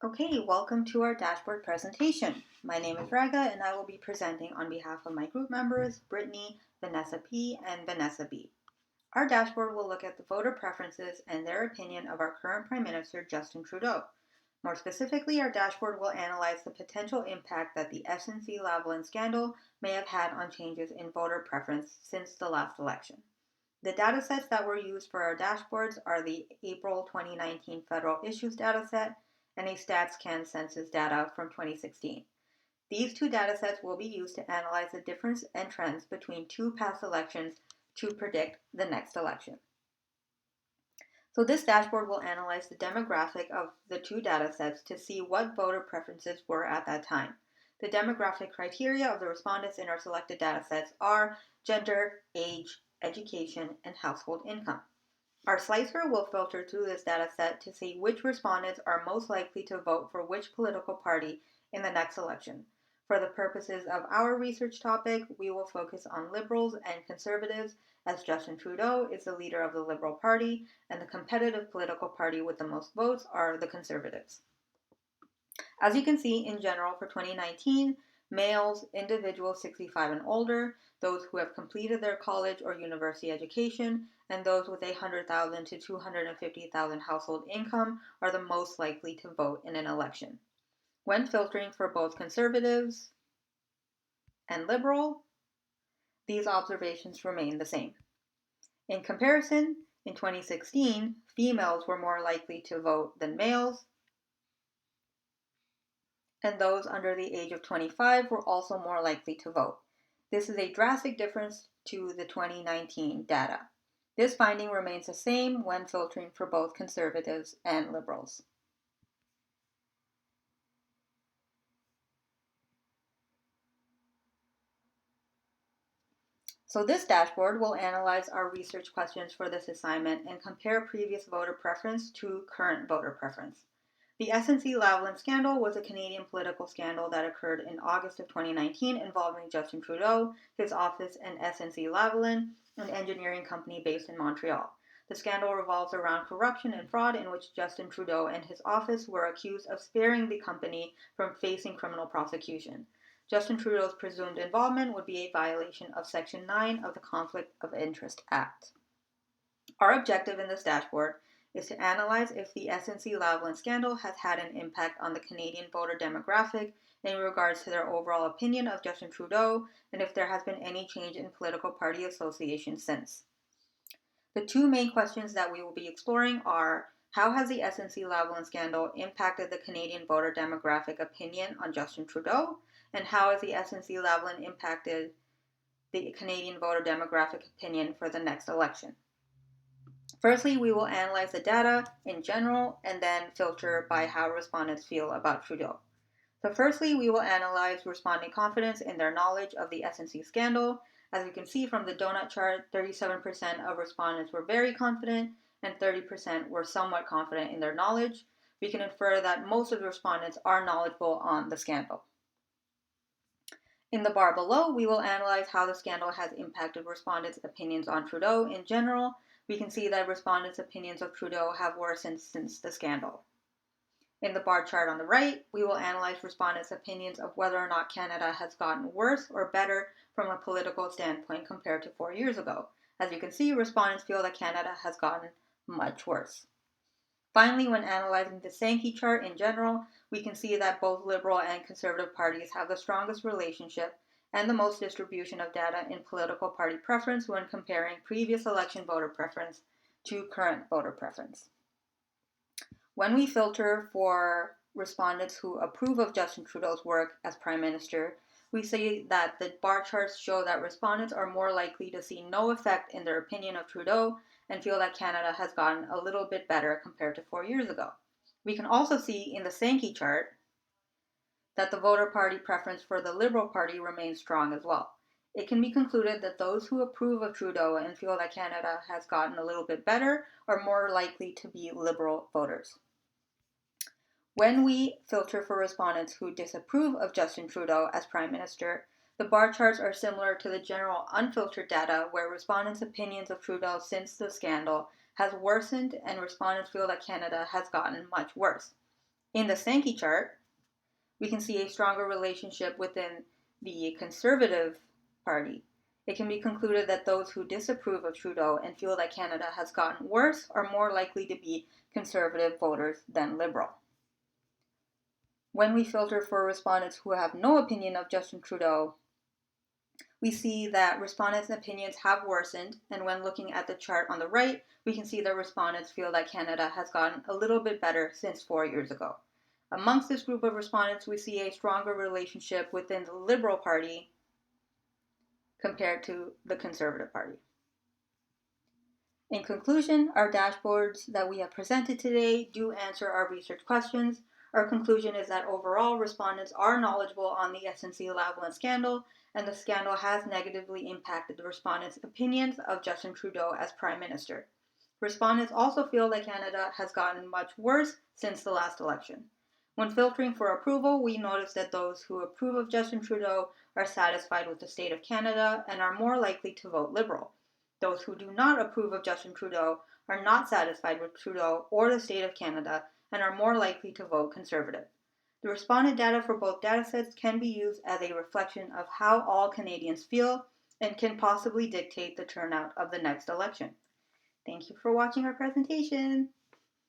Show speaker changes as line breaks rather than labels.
Okay, welcome to our dashboard presentation. My name is Raga and I will be presenting on behalf of my group members, Brittany, Vanessa P, and Vanessa B. Our dashboard will look at the voter preferences and their opinion of our current Prime Minister, Justin Trudeau. More specifically, our dashboard will analyze the potential impact that the SNC-Lavalin scandal may have had on changes in voter preference since the last election. The datasets that were used for our dashboards are the April 2019 federal issues dataset and a StatsCan census data from 2016. These two datasets will be used to analyze the difference and trends between two past elections to predict the next election. So this dashboard will analyze the demographic of the two datasets to see what voter preferences were at that time. The demographic criteria of the respondents in our selected datasets are gender, age, education, and household income. Our slicer will filter through this dataset to see which respondents are most likely to vote for which political party in the next election. For the purposes of our research topic, we will focus on Liberals and Conservatives, as Justin Trudeau is the leader of the Liberal Party, and the competitive political party with the most votes are the Conservatives. As you can see, in general for 2019, males, individuals 65 and older, those who have completed their college or university education, and those with 100,000 to 250,000 household income are the most likely to vote in an election. When filtering for both conservatives and liberal, these observations remain the same. In comparison, in 2016, females were more likely to vote than males, and those under the age of 25 were also more likely to vote. This is a drastic difference to the 2019 data. This finding remains the same when filtering for both conservatives and liberals. So this dashboard will analyze our research questions for this assignment and compare previous voter preference to current voter preference. The SNC-Lavalin scandal was a Canadian political scandal that occurred in August of 2019 involving Justin Trudeau, his office, and SNC-Lavalin, an engineering company based in Montreal. The scandal revolves around corruption and fraud in which Justin Trudeau and his office were accused of sparing the company from facing criminal prosecution. Justin Trudeau's presumed involvement would be a violation of Section 9 of the Conflict of Interest Act. Our objective in this dashboard is to analyze if the SNC-Lavalin scandal has had an impact on the Canadian voter demographic in regards to their overall opinion of Justin Trudeau, and if there has been any change in political party association since. The two main questions that we will be exploring are: how has the SNC-Lavalin scandal impacted the Canadian voter demographic opinion on Justin Trudeau, and how has the SNC-Lavalin impacted the Canadian voter demographic opinion for the next election? Firstly, we will analyze the data in general and then filter by how respondents feel about Trudeau. So firstly, we will analyze respondent confidence in their knowledge of the SNC scandal. As you can see from the donut chart, 37% of respondents were very confident and 30% were somewhat confident in their knowledge. We can infer that most of the respondents are knowledgeable on the scandal. In the bar below, we will analyze how the scandal has impacted respondents' opinions on Trudeau in general. We can see that respondents' opinions of Trudeau have worsened since the scandal. In the bar chart on the right, we will analyze respondents' opinions of whether or not Canada has gotten worse or better from a political standpoint compared to 4 years ago. As you can see, respondents feel that Canada has gotten much worse. Finally, when analyzing the Sankey chart in general, we can see that both Liberal and Conservative parties have the strongest relationship and the most distribution of data in political party preference when comparing previous election voter preference to current voter preference. When we filter for respondents who approve of Justin Trudeau's work as Prime Minister, we see that the bar charts show that respondents are more likely to see no effect in their opinion of Trudeau and feel that Canada has gotten a little bit better compared to 4 years ago. We can also see in the Sankey chart that the voter party preference for the Liberal Party remains strong as well. It can be concluded that those who approve of Trudeau and feel that Canada has gotten a little bit better are more likely to be Liberal voters. When we filter for respondents who disapprove of Justin Trudeau as Prime Minister, the bar charts are similar to the general unfiltered data where respondents' opinions of Trudeau since the scandal has worsened and respondents feel that Canada has gotten much worse. In the Sankey chart, we can see a stronger relationship within the Conservative Party. It can be concluded that those who disapprove of Trudeau and feel that Canada has gotten worse are more likely to be Conservative voters than Liberal. When we filter for respondents who have no opinion of Justin Trudeau, we see that respondents' opinions have worsened, and when looking at the chart on the right, we can see that respondents feel that Canada has gotten a little bit better since 4 years ago. Amongst this group of respondents, we see a stronger relationship within the Liberal Party compared to the Conservative Party. In conclusion, our dashboards that we have presented today do answer our research questions. Our conclusion is that overall, respondents are knowledgeable on the SNC-Lavalin scandal, and the scandal has negatively impacted the respondents' opinions of Justin Trudeau as Prime Minister. Respondents also feel that Canada has gotten much worse since the last election. When filtering for approval, we notice that those who approve of Justin Trudeau are satisfied with the state of Canada and are more likely to vote Liberal. Those who do not approve of Justin Trudeau are not satisfied with Trudeau or the state of Canada and are more likely to vote Conservative. The respondent data for both datasets can be used as a reflection of how all Canadians feel and can possibly dictate the turnout of the next election. Thank you for watching our presentation.